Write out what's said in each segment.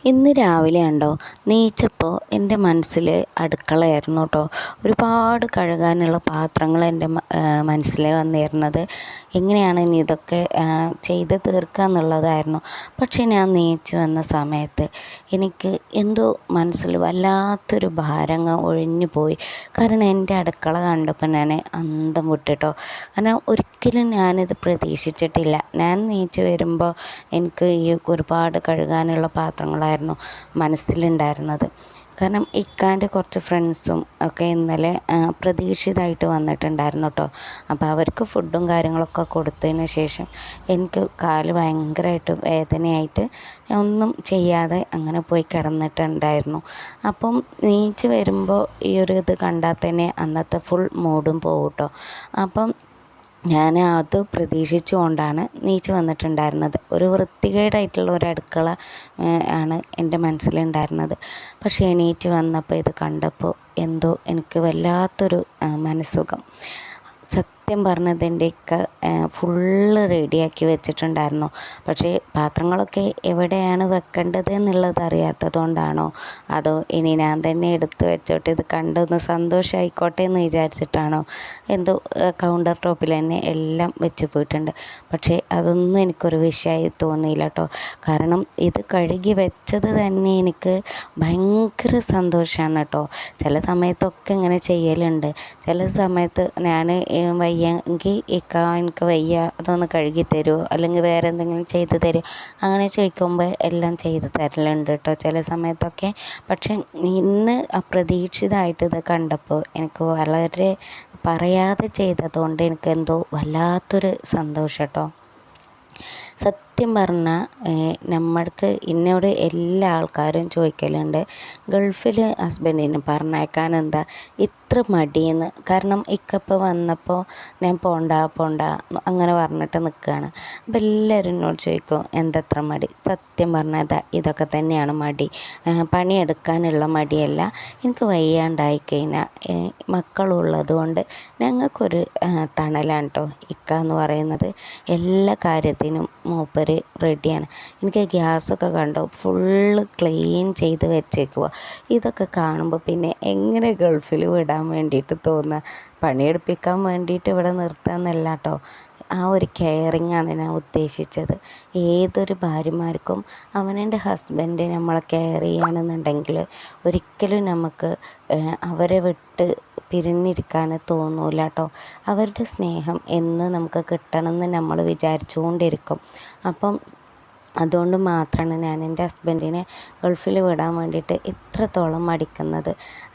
ഇന്ന് രാവിലെ ഉണ്ടോ നീച്ചപ്പോൾ എൻ്റെ മനസ്സിൽ അടുക്കളയായിരുന്നു കേട്ടോ. ഒരുപാട് കഴുകാനുള്ള പാത്രങ്ങൾ എൻ്റെ മനസ്സിൽ വന്നിരുന്നത്. എങ്ങനെയാണ് ഇനി ഇതൊക്കെ ചെയ്ത് തീർക്കുക എന്നുള്ളതായിരുന്നു. പക്ഷേ ഞാൻ നീച്ച് വന്ന സമയത്ത് എനിക്ക് എന്തോ മനസ്സിൽ വല്ലാത്തൊരു ഭാരങ്ങ ഒഴിഞ്ഞു പോയി. കാരണം എൻ്റെ അടുക്കള കണ്ടപ്പോൾ ഞാൻ അന്തം വിട്ടിട്ടോ. കാരണം ഒരിക്കലും ഞാനിത് പ്രതീക്ഷിച്ചിട്ടില്ല. ഞാൻ നീച്ച് വരുമ്പോൾ എനിക്ക് ഈ ഒരുപാട് കഴുകാനുള്ള പാത്രങ്ങളായിരുന്നു മനസ്സിലുണ്ടായിരുന്നത്. കാരണം ഇക്കാൻ്റെ കുറച്ച് ഫ്രണ്ട്സും ഒക്കെ ഇന്നലെ പ്രതീക്ഷിതമായിട്ട് വന്നിട്ടുണ്ടായിരുന്നു കേട്ടോ. അപ്പോൾ അവർക്ക് ഫുഡും കാര്യങ്ങളൊക്കെ കൊടുത്തതിന് ശേഷം എനിക്ക് കാല് ഭയങ്കരമായിട്ട് വേദനയായിട്ട് ഞാൻ ഒന്നും ചെയ്യാതെ അങ്ങനെ പോയി കിടന്നിട്ടുണ്ടായിരുന്നു. അപ്പം നീച്ച് വരുമ്പോൾ ഈ ഒരു ഇത് കണ്ടാൽ തന്നെ അന്നത്തെ ഫുൾ മൂഡും പോകും കേട്ടോ. അപ്പം ഞാൻ അത് പ്രതീക്ഷിച്ചുകൊണ്ടാണ് നീച്ച് വന്നിട്ടുണ്ടായിരുന്നത്. ഒരു വൃത്തികേടായിട്ടുള്ള ഒരു അടുക്കള ആണ് എൻ്റെ മനസ്സിലുണ്ടായിരുന്നത്. പക്ഷേ എണീറ്റ് വന്നപ്പോൾ ഇത് കണ്ടപ്പോൾ എന്തോ എനിക്ക് വല്ലാത്തൊരു മനസ്സുഖം. സത്യം പറഞ്ഞത് എൻ്റെയൊക്കെ ഫുള്ള് റെഡിയാക്കി വെച്ചിട്ടുണ്ടായിരുന്നു. പക്ഷേ പാത്രങ്ങളൊക്കെ എവിടെയാണ് വെക്കേണ്ടത് എന്നുള്ളത് അറിയാത്തത് കൊണ്ടാണോ അതോ ഇനി ഞാൻ തന്നെ എടുത്ത് വെച്ചോട്ടെ, ഇത് കണ്ടൊന്ന് സന്തോഷമായിക്കോട്ടെ എന്ന് വിചാരിച്ചിട്ടാണോ എന്തോ കൗണ്ടർ ടോപ്പിൽ തന്നെ എല്ലാം വെച്ച് പോയിട്ടുണ്ട്. പക്ഷേ അതൊന്നും എനിക്കൊരു വിഷയമായി തോന്നിയില്ല കേട്ടോ. കാരണം ഇത് കഴുകി വെച്ചത് തന്നെ എനിക്ക് ഭയങ്കര സന്തോഷമാണ് കേട്ടോ. ചില സമയത്തൊക്കെ ഇങ്ങനെ ചെയ്യലുണ്ട്. ചില സമയത്ത് ഞാൻ വയ്യെങ്കിൽ എനിക്ക് വയ്യ, അതൊന്ന് കഴുകി തരുമോ അല്ലെങ്കിൽ വേറെ എന്തെങ്കിലും ചെയ്ത് തരുമോ അങ്ങനെ ചോദിക്കുമ്പോൾ എല്ലാം ചെയ്ത് തരലുണ്ട് കേട്ടോ ചില സമയത്തൊക്കെ. പക്ഷെ ഇന്ന് അപ്രതീക്ഷിതമായിട്ട് ഇത് കണ്ടപ്പോൾ എനിക്ക് വളരെ പറയാതെ ചെയ്തതുകൊണ്ട് എനിക്ക് എന്തോ വല്ലാത്തൊരു സന്തോഷം കേട്ടോ. സത്യം പറഞ്ഞാൽ നമ്മൾക്ക് എന്നോട് എല്ലാ ആൾക്കാരും ചോദിക്കലുണ്ട്, ഗൾഫിൽ ഹസ്ബൻഡിനെ പറഞ്ഞയക്കാൻ എന്താ ഇത്ര മടിയെന്ന്. കാരണം ഇക്കപ്പോൾ വന്നപ്പോൾ ഞാൻ പോണ്ട അങ്ങനെ പറഞ്ഞിട്ട് നിൽക്കുകയാണ്. അപ്പോൾ എല്ലാവരും എന്നോട് ചോദിക്കും എന്തത്ര മടി. സത്യം പറഞ്ഞാൽ ഇതൊക്കെ തന്നെയാണ് മടി. പണിയെടുക്കാനുള്ള മടിയല്ല, എനിക്ക് വയ്യാണ്ടായി കഴിഞ്ഞാൽ മക്കളുള്ളത് കൊണ്ട് ഞങ്ങൾക്കൊരു തണലാണ് കേട്ടോ ഇക്ക എന്ന് പറയുന്നത്. എല്ലാ കാര്യത്തിനും മൂപ്പര് റെഡിയാണ്. എനിക്ക് ഗ്യാസൊക്കെ കണ്ടോ ഫുള്ള് ക്ലീൻ ചെയ്ത് വെച്ചേക്കുക. ഇതൊക്കെ കാണുമ്പോൾ പിന്നെ എങ്ങനെ ഗൾഫിൽ വിടാൻ വേണ്ടിയിട്ട് തോന്നുക. പണിയെടുപ്പിക്കാൻ വേണ്ടിയിട്ട് ഇവിടെ നിർത്തുകയെന്നല്ല കേട്ടോ. ആ ഒരു കെയറിങ്ങാണ് ഞാൻ ഉദ്ദേശിച്ചത്. ഏതൊരു ഭാര്യമാർക്കും അവനവൻ്റെ ഹസ്ബൻഡ് നമ്മളെ കെയർ ചെയ്യുകയാണെന്നുണ്ടെങ്കിൽ ഒരിക്കലും നമുക്ക് അവരെ വിട്ട് പിരിഞ്ഞിരിക്കാൻ തോന്നൂല കേട്ടോ. അവരുടെ സ്നേഹം എന്നും നമുക്ക് കിട്ടണമെന്ന് നമ്മൾ വിചാരിച്ചുകൊണ്ടിരിക്കും. അപ്പം അതുകൊണ്ട് മാത്രമാണ് ഞാൻ എൻ്റെ ഹസ്ബൻഡിനെ ഗൾഫിൽ വിടാൻ വേണ്ടിയിട്ട് ഇത്രത്തോളം മടിക്കുന്നത്.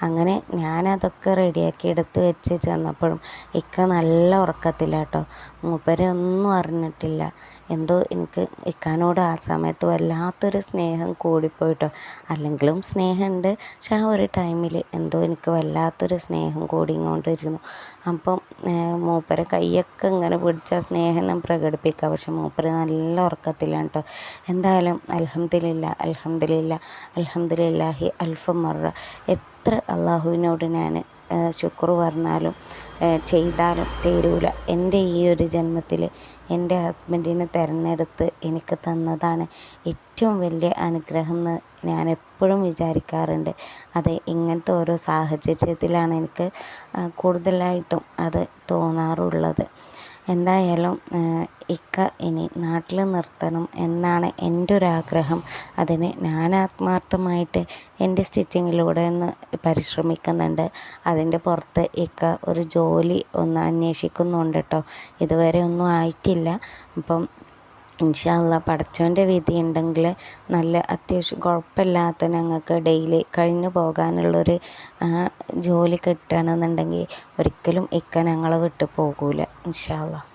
അങ്ങനെ ഞാനതൊക്കെ റെഡിയാക്കി എടുത്ത് വെച്ച് ചെന്നപ്പോഴും ഇക്ക നല്ല ഉറക്കത്തില്ല കേട്ടോ. മൂപ്പരെ ഒന്നും അറിഞ്ഞിട്ടില്ല. എന്തോ എനിക്ക് ഇക്കാനോട് ആ സമയത്ത് വല്ലാത്തൊരു സ്നേഹം കൂടിപ്പോയിട്ടോ. അല്ലെങ്കിലും സ്നേഹമുണ്ട്, പക്ഷെ ആ ഒരു ടൈമിൽ എന്തോ എനിക്ക് വല്ലാത്തൊരു സ്നേഹം കൂടിക്കൊണ്ടിരുന്നു. അപ്പം മൂപ്പരെ കൈയൊക്കെ ഇങ്ങനെ പിടിച്ച സ്നേഹം ഞാൻ പ്രകടിപ്പിക്കുക. പക്ഷെ മൂപ്പര് നല്ല ഉറക്കത്തിലാണ് കേട്ടോ. എന്തായാലും അൽഹംദുലില്ലാഹി അൽഫ മറ. എത്ര അള്ളാഹുവിനോട് ഞാൻ ശുക്ർ പറഞ്ഞാലും ചെയ്താലും തീരൂല. എൻ്റെ ഈ ഒരു ജന്മത്തിൽ എൻ്റെ ഹസ്ബൻഡിനെ തിരഞ്ഞെടുത്ത് എനിക്ക് തന്നതാണ് ഏറ്റവും വലിയ അനുഗ്രഹം എന്ന് ഞാൻ എപ്പോഴും വിചാരിക്കാറുണ്ട്. അത് ഇങ്ങനത്തെ ഓരോ സാഹചര്യത്തിലാണ് എനിക്ക് കൂടുതലായിട്ടും അത് തോന്നാറുള്ളത്. എന്തായാലും ഇക്ക ഇനി നാട്ടിൽ നിർത്തണം എന്നാണ് എൻ്റെ ഒരു ആഗ്രഹം. അതിന് ഞാൻ ആത്മാർത്ഥമായിട്ട് എൻ്റെ സ്റ്റിച്ചിങ്ങിലൂടെ ഒന്ന് പരിശ്രമിക്കുന്നുണ്ട്. അതിൻ്റെ പുറത്ത് ഇക്ക ഒരു ജോലി ഒന്ന് അന്വേഷിക്കുന്നുണ്ട് കേട്ടോ. ഇതുവരെ ഒന്നും ആയിട്ടില്ല. അപ്പം ഇൻഷാ അല്ലാഹ് പടച്ചോൻ്റെ വിധി ഉണ്ടെങ്കിൽ നല്ല അത്യാവശ്യം കുഴപ്പമില്ലാത്ത ഞങ്ങൾക്ക് ഡെയിലി കഴിഞ്ഞു പോകാനുള്ളൊരു ജോലി കിട്ടുകയാണെന്നുണ്ടെങ്കിൽ ഒരിക്കലും ഇക്ക ഞങ്ങളെ വിട്ട് പോകൂല ഇൻഷാ അല്ലാഹ്.